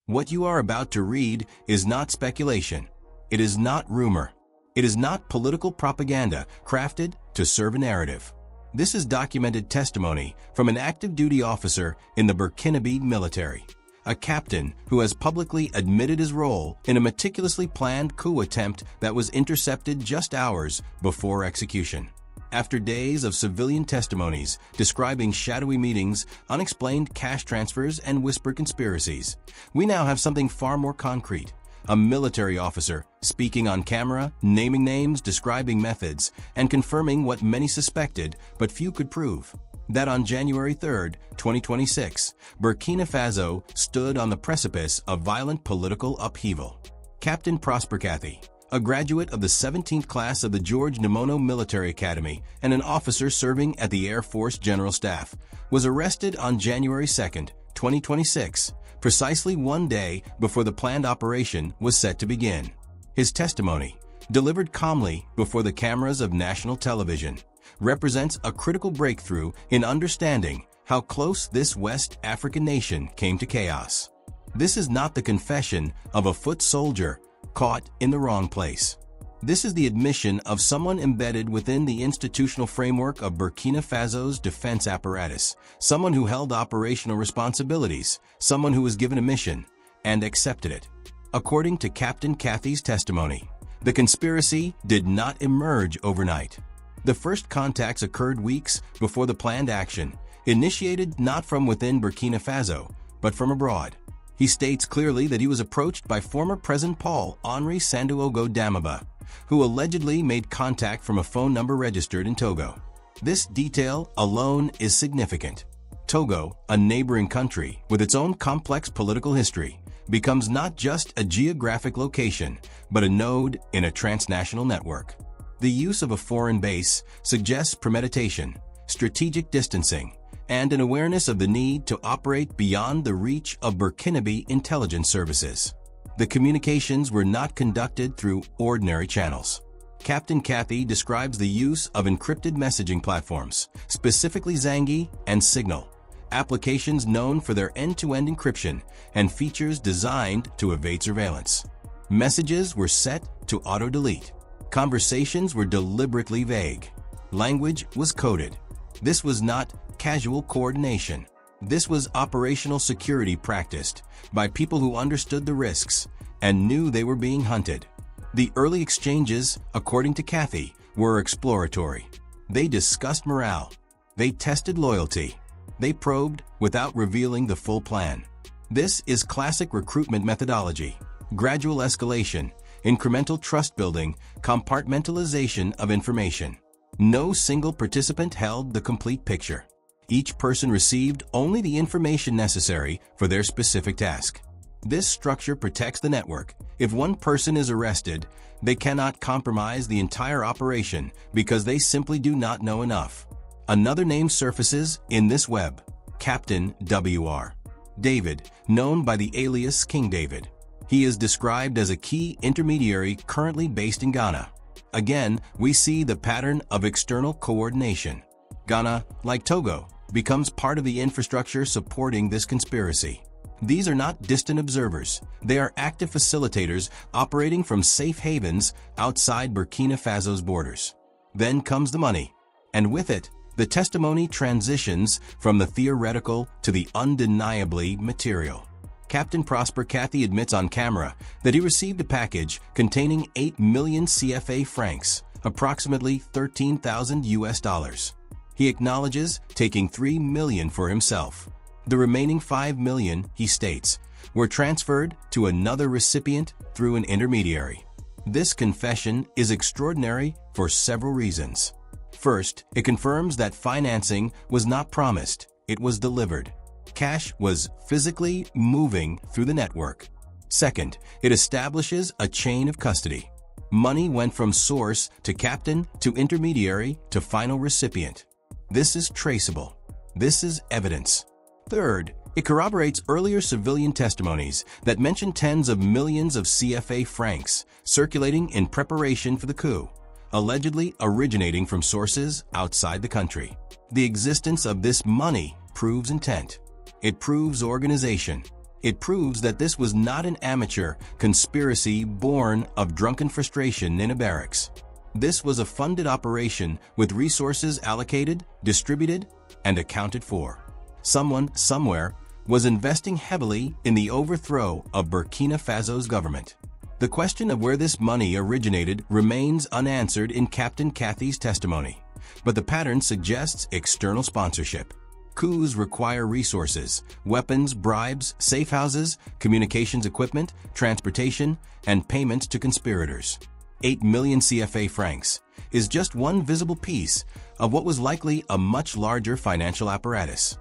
What you are about to read is not speculation. It is not rumor. It is not political propaganda crafted to serve a narrative. This is documented testimony from an active duty officer in the Burkina Faso military, a captain who has publicly admitted his role in a meticulously planned coup attempt that was intercepted just hours before execution. After days of civilian testimonies describing shadowy meetings, unexplained cash transfers, and whispered conspiracies, we now have something far more concrete. A military officer speaking on camera, naming names, describing methods, and confirming what many suspected but few could prove. That on January 3, 2026, Burkina Faso stood on the precipice of violent political upheaval. Captain Prosper Cathy, a graduate of the 17th class of the George Namono Military Academy and an officer serving at the Air Force General Staff, was arrested on January 2, 2026, precisely one day before the planned operation was set to begin. His testimony, delivered calmly before the cameras of national television, represents a critical breakthrough in understanding how close this West African nation came to chaos. This is not the confession of a foot soldier caught in the wrong place. This is the admission of someone embedded within the institutional framework of Burkina Faso's defense apparatus, someone who held operational responsibilities, someone who was given a mission and accepted it. According to Captain Cathy's testimony, the conspiracy did not emerge overnight. The first contacts occurred weeks before the planned action, initiated not from within Burkina Faso, but from abroad. He states clearly that he was approached by former President Paul-Henri Sandaogo Damiba, who allegedly made contact from a phone number registered in Togo. This detail alone is significant. Togo, a neighboring country with its own complex political history, becomes not just a geographic location, but a node in a transnational network. The use of a foreign base suggests premeditation, strategic distancing, and an awareness of the need to operate beyond the reach of Burkina Faso intelligence services. The communications were not conducted through ordinary channels. Captain Cathy describes the use of encrypted messaging platforms, specifically Zangi and Signal, applications known for their end-to-end encryption and features designed to evade surveillance. Messages were set to auto-delete. Conversations were deliberately vague. Language was coded. This was not casual coordination. This was operational security practiced by people who understood the risks and knew they were being hunted. The early exchanges, according to Cathy, were exploratory. They discussed morale. They tested loyalty. They probed without revealing the full plan. This is classic recruitment methodology: gradual escalation, incremental trust building, compartmentalization of information. No single participant held the complete picture. Each person received only the information necessary for their specific task. This structure protects the network. If one person is arrested, they cannot compromise the entire operation because they simply do not know enough. Another name surfaces in this web: Captain W.R. David, known by the alias King David. He is described as a key intermediary currently based in Ghana. Again, we see the pattern of external coordination. Ghana, like Togo, becomes part of the infrastructure supporting this conspiracy. These are not distant observers. They are active facilitators operating from safe havens outside Burkina Faso's borders. Then comes the money, and with it, the testimony transitions from the theoretical to the undeniably material. Captain Prosper Cathy admits on camera that he received a package containing 8 million CFA francs, approximately $13,000. He acknowledges taking 3 million for himself. The remaining 5 million, he states, were transferred to another recipient through an intermediary. This confession is extraordinary for several reasons. First, it confirms that financing was not promised, it was delivered. Cash was physically moving through the network. Second, it establishes a chain of custody. Money went from source to captain to intermediary to final recipient. This is traceable. This is evidence. Third, it corroborates earlier civilian testimonies that mention tens of millions of CFA francs circulating in preparation for the coup, allegedly originating from sources outside the country. The existence of this money proves intent. It proves organization. It proves that this was not an amateur conspiracy born of drunken frustration in a barracks. This was a funded operation with resources allocated, distributed, and accounted for. Someone, somewhere, was investing heavily in the overthrow of Burkina Faso's government. The question of where this money originated remains unanswered in Captain Cathy's testimony, but the pattern suggests external sponsorship. Coups require resources, weapons, bribes, safe houses, communications equipment, transportation, and payments to conspirators. 8 million CFA francs is just one visible piece of what was likely a much larger financial apparatus.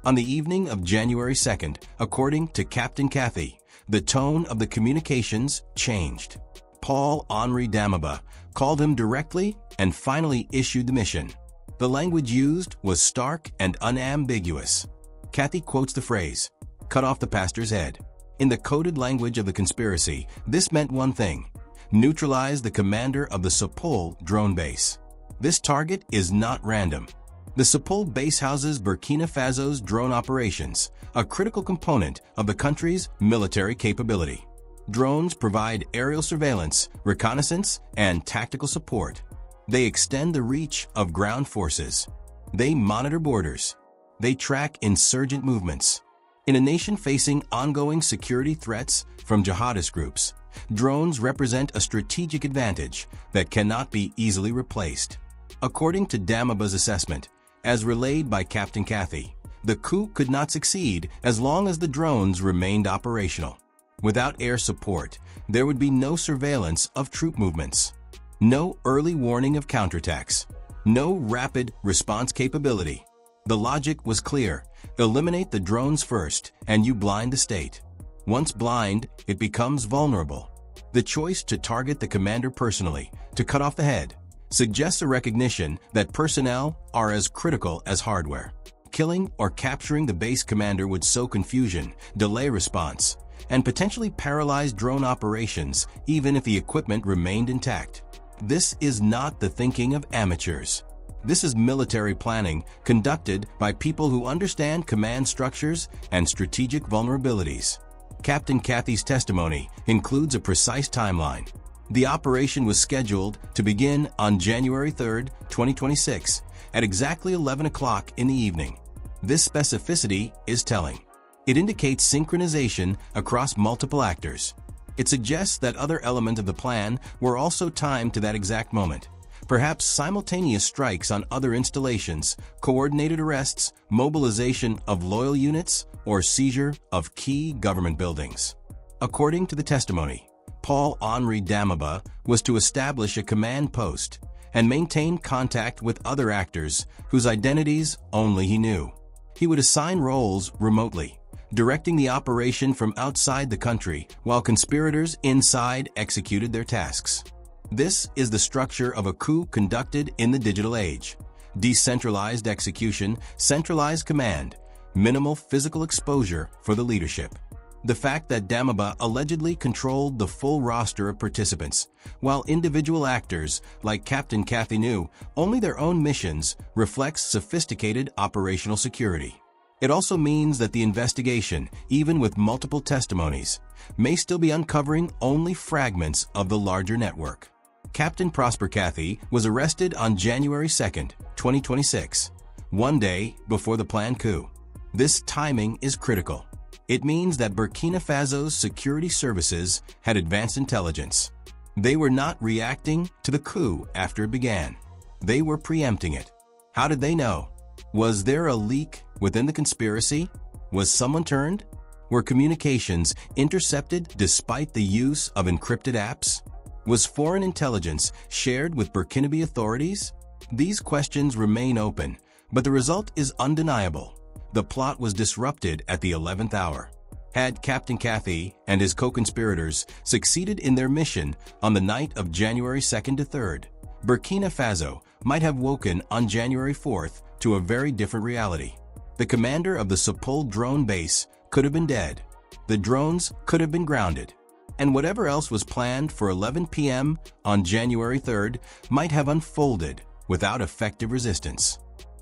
On the evening of January 2nd, according to Captain Cathy, the tone of the communications changed. Paul-Henri Damaba called him directly and finally issued the mission. The language used was stark and unambiguous. Cathy quotes the phrase, "Cut off the pastor's head." In the coded language of the conspiracy, this meant one thing: neutralize the commander of the Sepol drone base. This target is not random. The Sepol base houses Burkina Faso's drone operations, a critical component of the country's military capability. Drones provide aerial surveillance, reconnaissance, and tactical support. They extend the reach of ground forces. They monitor borders. They track insurgent movements. In a nation facing ongoing security threats from jihadist groups, drones represent a strategic advantage that cannot be easily replaced. According to Damaba's assessment, as relayed by Captain Cathy, the coup could not succeed as long as the drones remained operational. Without air support, there would be no surveillance of troop movements, no early warning of counterattacks, no rapid response capability. The logic was clear: eliminate the drones first, and you blind the state. Once blind, it becomes vulnerable. The choice to target the commander personally, to cut off the head, suggests a recognition that personnel are as critical as hardware. Killing or capturing the base commander would sow confusion, delay response, and potentially paralyze drone operations even if the equipment remained intact. This is not the thinking of amateurs. This is military planning conducted by people who understand command structures and strategic vulnerabilities. Captain Cathy's testimony includes a precise timeline. The operation was scheduled to begin on January 3, 2026, at exactly 11 o'clock in the evening. This specificity is telling. It indicates synchronization across multiple actors. It suggests that other elements of the plan were also timed to that exact moment. Perhaps simultaneous strikes on other installations, coordinated arrests, mobilization of loyal units, or seizure of key government buildings. According to the testimony, Paul-Henri Damaba was to establish a command post and maintain contact with other actors whose identities only he knew. He would assign roles remotely, directing the operation from outside the country while conspirators inside executed their tasks. This is the structure of a coup conducted in the digital age. Decentralized execution, centralized command, minimal physical exposure for the leadership. The fact that Damaba allegedly controlled the full roster of participants, while individual actors, like Captain Cathy, knew only their own missions, reflects sophisticated operational security. It also means that the investigation, even with multiple testimonies, may still be uncovering only fragments of the larger network. Captain Prosper Cathy was arrested on January 2, 2026, one day before the planned coup. This timing is critical. It means that Burkina Faso's security services had advanced intelligence. They were not reacting to the coup after it began. They were preempting it. How did they know? Was there a leak within the conspiracy? Was someone turned? Were communications intercepted despite the use of encrypted apps? Was foreign intelligence shared with Burkinabe authorities? These questions remain open, but the result is undeniable. The plot was disrupted at the 11th hour. Had Captain Cathy and his co-conspirators succeeded in their mission on the night of January 2nd to 3rd, Burkina Faso might have woken on January 4th to a very different reality. The commander of the Sepol drone base could have been dead. The drones could have been grounded. And whatever else was planned for 11 p.m. on January 3rd might have unfolded without effective resistance.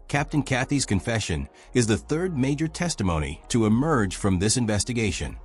Captain Cathy's confession is the third major testimony to emerge from this investigation.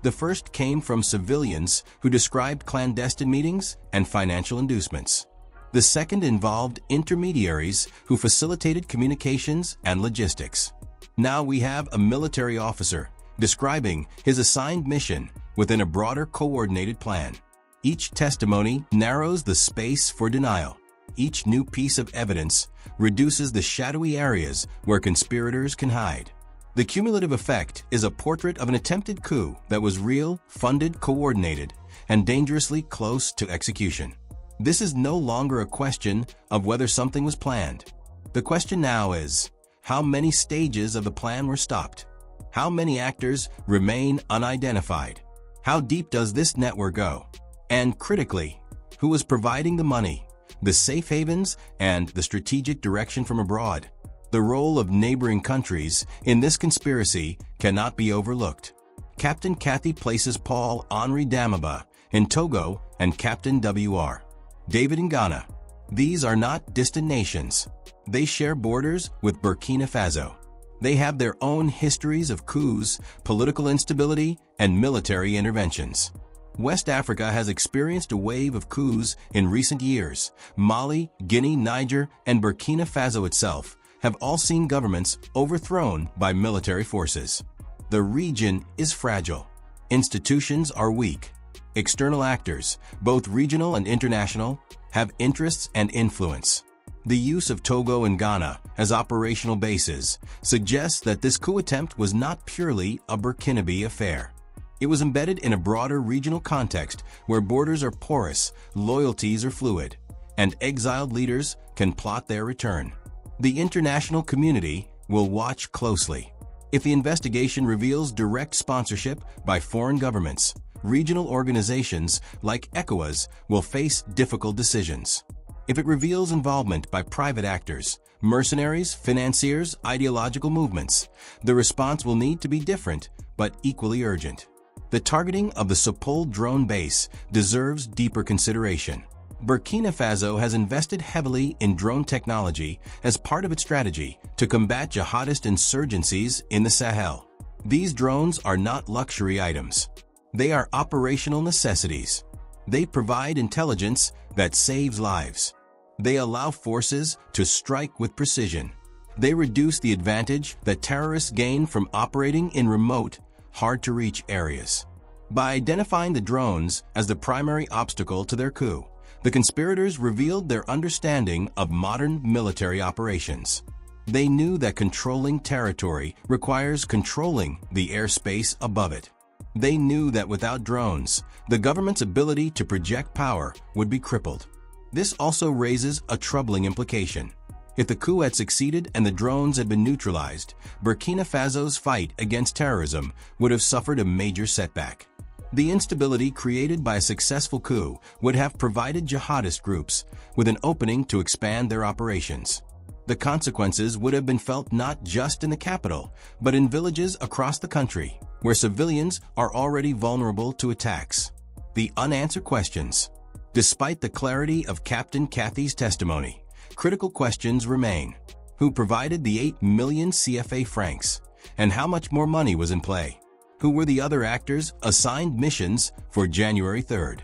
The first came from civilians who described clandestine meetings and financial inducements. The second involved intermediaries who facilitated communications and logistics. Now we have a military officer describing his assigned mission within a broader coordinated plan. Each testimony narrows the space for denial. Each new piece of evidence reduces the shadowy areas where conspirators can hide. The cumulative effect is a portrait of an attempted coup that was real, funded, coordinated, and dangerously close to execution. This is no longer a question of whether something was planned. The question now is, how many stages of the plan were stopped? How many actors remain unidentified? How deep does this network go? And critically, who is providing the money, the safe havens, and the strategic direction from abroad? The role of neighboring countries in this conspiracy cannot be overlooked. Captain Kathy places Paul-Henri Damaba in Togo and Captain W.R. David in Ghana. These are not distant nations. They share borders with Burkina Faso. They have their own histories of coups, political instability, and military interventions. West Africa has experienced a wave of coups in recent years. Mali, Guinea, Niger, and Burkina Faso itself have all seen governments overthrown by military forces. The region is fragile. Institutions are weak. External actors, both regional and international, have interests and influence. The use of Togo and Ghana as operational bases suggests that this coup attempt was not purely a Burkinabe affair. It was embedded in a broader regional context where borders are porous, loyalties are fluid, and exiled leaders can plot their return. The international community will watch closely. If the investigation reveals direct sponsorship by foreign governments, regional organizations like ECOWAS will face difficult decisions. If it reveals involvement by private actors, mercenaries, financiers, ideological movements, the response will need to be different but equally urgent. The targeting of the Sopol drone base deserves deeper consideration. Burkina Faso has invested heavily in drone technology as part of its strategy to combat jihadist insurgencies in the Sahel. These drones are not luxury items. They are operational necessities. They provide intelligence that saves lives. They allow forces to strike with precision. They reduce the advantage that terrorists gain from operating in remote, hard-to-reach areas. By identifying the drones as the primary obstacle to their coup, the conspirators revealed their understanding of modern military operations. They knew that controlling territory requires controlling the airspace above it. They knew that without drones, the government's ability to project power would be crippled. This also raises a troubling implication. If the coup had succeeded and the drones had been neutralized, Burkina Faso's fight against terrorism would have suffered a major setback. The instability created by a successful coup would have provided jihadist groups with an opening to expand their operations. The consequences would have been felt not just in the capital, but in villages across the country, where civilians are already vulnerable to attacks. The unanswered questions. Despite the clarity of Captain Kathy's testimony, critical questions remain. Who provided the 8 million CFA francs? And how much more money was in play? Who were the other actors assigned missions for January 3rd?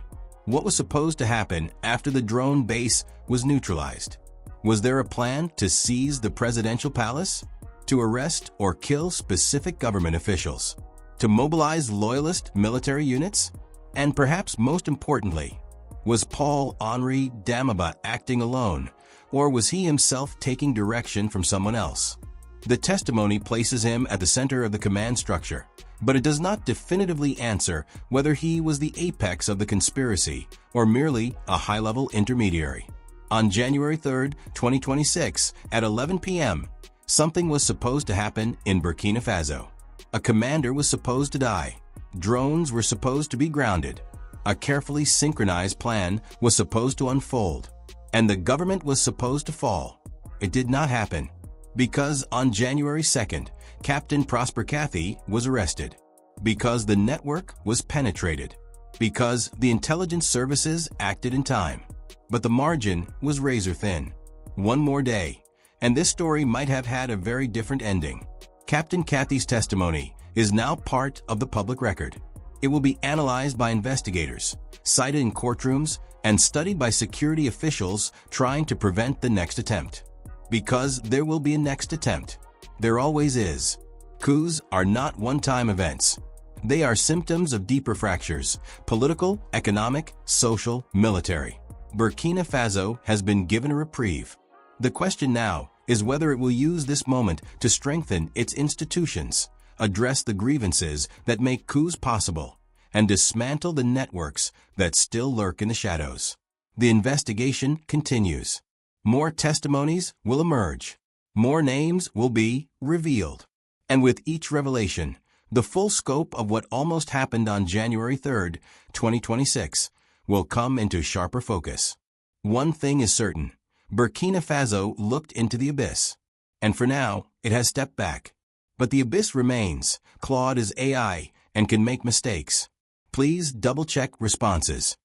What was supposed to happen after the drone base was neutralized? Was there a plan to seize the presidential palace? To arrest or kill specific government officials? To mobilize loyalist military units? And perhaps most importantly, was Paul-Henri Damaba acting alone, or was he himself taking direction from someone else? The testimony places him at the center of the command structure, but it does not definitively answer whether he was the apex of the conspiracy or merely a high-level intermediary. On January 3, 2026, at 11 p.m., something was supposed to happen in Burkina Faso. A commander was supposed to die. Drones were supposed to be grounded. A carefully synchronized plan was supposed to unfold, and the government was supposed to fall. It did not happen, because on January 2nd, Captain Prosper Cathy was arrested, because the network was penetrated, because the intelligence services acted in time. But the margin was razor thin. One more day, and this story might have had a very different ending. Captain Cathy's testimony is now part of the public record. It will be analyzed by investigators, cited in courtrooms, and studied by security officials trying to prevent the next attempt. Because there will be a next attempt. There always is. Coups are not one-time events. They are symptoms of deeper fractures: political, economic, social, military. Burkina Faso has been given a reprieve. The question now is whether it will use this moment to strengthen its institutions, address the grievances that make coups possible, and dismantle the networks that still lurk in the shadows. The investigation continues. More testimonies will emerge. More names will be revealed. And with each revelation, the full scope of what almost happened on January 3, 2026, will come into sharper focus. One thing is certain: Burkina Faso looked into the abyss. And for now, it has stepped back. But the abyss remains. Claude is AI and can make mistakes. Please double-check responses.